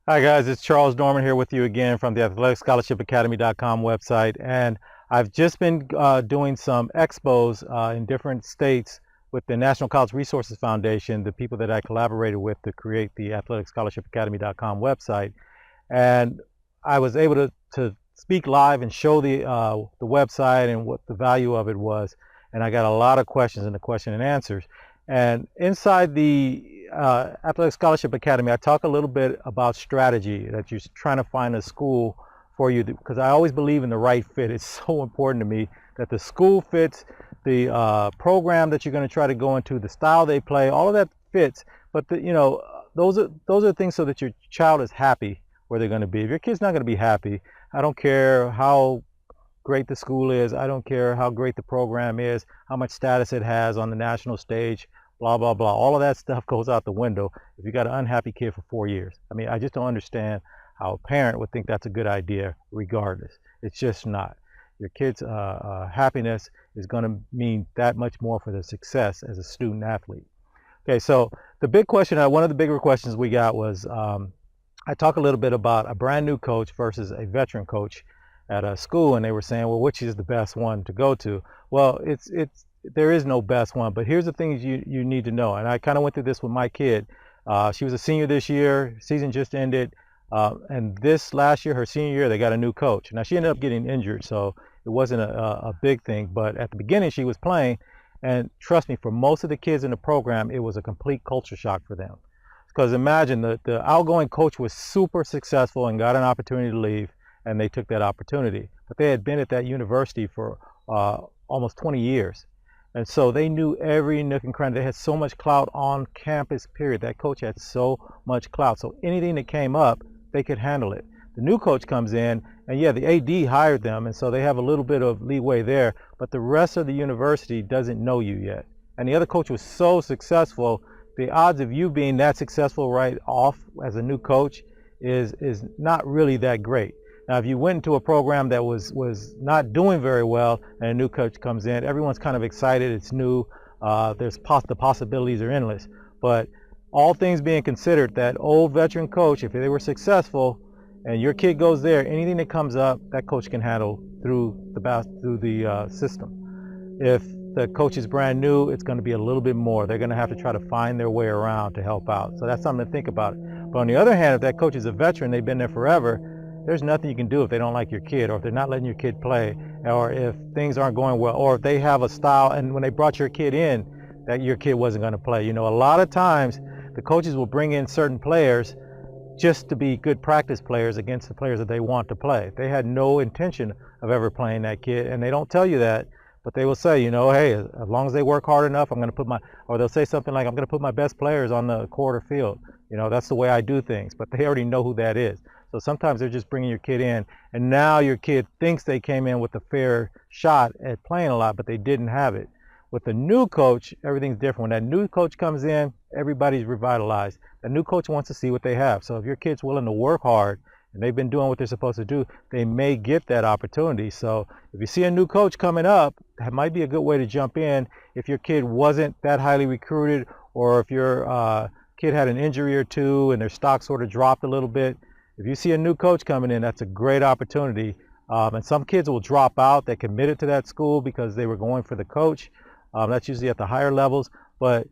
Hi guys, it's Charles Norman here with you again from the athleticscholarshipacademy.com website, and I've just been doing some expos in different states with the National College Resources Foundation, the people that I collaborated with to create the athleticscholarshipacademy.com website. And I was able to speak live and show the website and what the value of it was. And I got a lot of questions in the question and answers. And inside the Athletic Scholarship Academy, I talk a little bit about strategy, that you're trying to find a school for you, because I always believe in the right fit. It's so important to me that the school fits, the program that you're going to try to go into, the style they play, all of that fits. But those are things so that your child is happy where they're going to be. If your kid's not going to be happy, I don't care how great the school is, I don't care how great the program is, how much status it has on the national stage, blah, blah, blah. All of that stuff goes out the window if you got an unhappy kid for 4 years. I mean, I just don't understand how a parent would think that's a good idea regardless. It's just not. Your kid's happiness is going to mean that much more for their success as a student athlete. Okay, so the big question, one of the bigger questions we got was, I talk a little bit about a brand new coach versus a veteran coach at a school, and they were saying, well, which is the best one to go to? Well, there is no best one, but here's the things you need to know. And I kind of went through this with my kid. She was a senior this year, season just ended, and this last year, her senior year, they got a new coach. Now she ended up getting injured, so it wasn't a big thing, but at the beginning she was playing, and trust me, for most of the kids in the program, it was a complete culture shock for them. Because imagine the outgoing coach was super successful and got an opportunity to leave, and they took that opportunity. But they had been at that university for almost 20 years. And so they knew every nook and cranny. They had so much clout on campus, period. That coach had so much clout. So anything that came up, they could handle it. The new coach comes in, and yeah, the AD hired them, and so they have a little bit of leeway there. But the rest of the university doesn't know you yet. And the other coach was so successful, the odds of you being that successful right off as a new coach is not really that great. Now, if you went into a program that was not doing very well and a new coach comes in, everyone's kind of excited. It's new. The possibilities are endless. But all things being considered, that old veteran coach, if they were successful and your kid goes there, anything that comes up, that coach can handle through the system. If the coach is brand new, it's going to be a little bit more. They're going to have to try to find their way around to help out. So that's something to think about. But on the other hand, if that coach is a veteran, they've been there forever, there's nothing you can do if they don't like your kid, or if they're not letting your kid play, or if things aren't going well, or if they have a style and when they brought your kid in, that your kid wasn't going to play. You know, a lot of times the coaches will bring in certain players just to be good practice players against the players that they want to play. They had no intention of ever playing that kid, and they don't tell you that, but they will say, you know, hey, as long as they work hard enough, I'm going to put or they'll say something like, I'm going to put my best players on the court or field. You know, that's the way I do things, but they already know who that is. So sometimes they're just bringing your kid in, and now your kid thinks they came in with a fair shot at playing a lot, but they didn't have it. With the new coach, everything's different. When that new coach comes in, everybody's revitalized. The new coach wants to see what they have. So if your kid's willing to work hard and they've been doing what they're supposed to do, they may get that opportunity. So if you see a new coach coming up, that might be a good way to jump in if your kid wasn't that highly recruited, or if your kid had an injury or two and their stock sort of dropped a little bit. If you see a new coach coming in, that's a great opportunity. And some kids will drop out that committed to that school because they were going for the coach. That's usually at the higher levels, but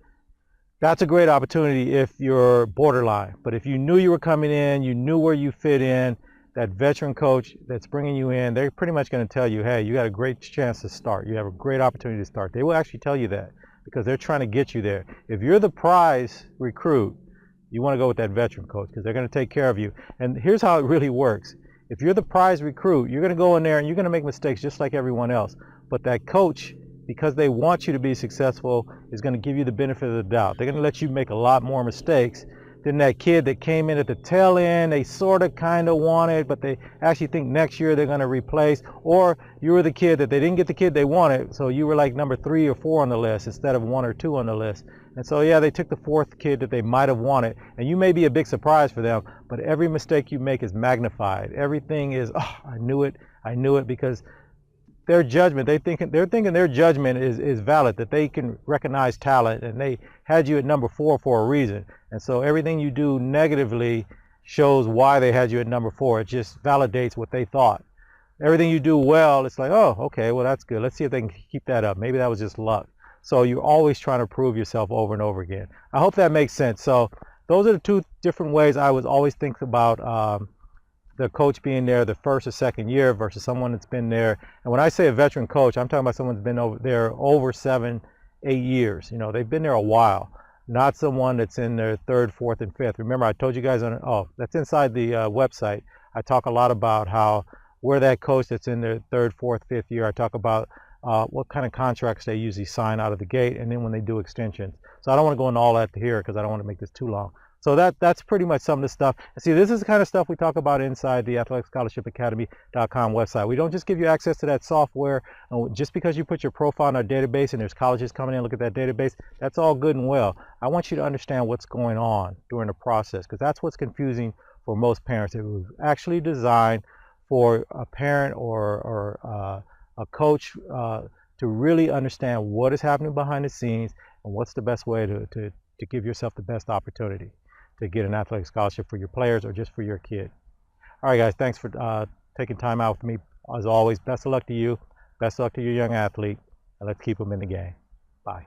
that's a great opportunity if you're borderline. But if you knew you were coming in, you knew where you fit in, that veteran coach that's bringing you in, they're pretty much going to tell you, hey, you got a great chance to start. You have a great opportunity to start. They will actually tell you that because they're trying to get you there. If you're the prize recruit, you want to go with that veteran coach because they're going to take care of you. And here's how it really works. If you're the prize recruit, you're going to go in there and you're going to make mistakes just like everyone else. But that coach, because they want you to be successful, is going to give you the benefit of the doubt. They're going to let you make a lot more mistakes than that kid that came in at the tail end. They sort of kind of wanted, but they actually think next year they're going to replace. Or you were the kid that they didn't get the kid they wanted, so you were like number 3 or 4 on the list instead of 1 or 2 on the list. And so yeah, they took the 4th kid that they might have wanted, and you may be a big surprise for them, but every mistake you make is magnified. Everything is, oh, I knew it, because their judgment, they're thinking their judgment is valid, that they can recognize talent, and they had you at number 4 for a reason. And so everything you do negatively, shows why they had you at number 4. It just validates what they thought. Everything you do well, it's like, oh, okay, well, that's good. Let's see if they can keep that up. Maybe that was just luck. So you're always trying to prove yourself over and over again. I hope that makes sense. So those are the two different ways I was always thinking about the coach being there the first or second year versus someone that's been there. And when I say a veteran coach, I'm talking about someone that's been over there over 7, 8 years. You know, they've been there a while, not someone that's in their 3rd, 4th, and 5th. Remember, I told you guys that's inside the website. I talk a lot about how we're that coach that's in their 3rd, 4th, 5th year. I talk about what kind of contracts they usually sign out of the gate, and then when they do extensions. So I don't want to go into all that here because I don't want to make this too long. So that's pretty much some of the stuff. And see, this is the kind of stuff we talk about inside the athleticscholarshipacademy.com website. We don't just give you access to that software just because you put your profile in our database and there's colleges coming in and look at that database. That's all good and well. I want you to understand what's going on during the process, because that's what's confusing for most parents. It was actually designed for a parent or a coach to really understand what is happening behind the scenes and what's the best way to give yourself the best opportunity to get an athletic scholarship for your players or just for your kid. All right, guys, thanks for taking time out with me. As always, best of luck to you. Best of luck to your young athlete, and let's keep them in the game. Bye.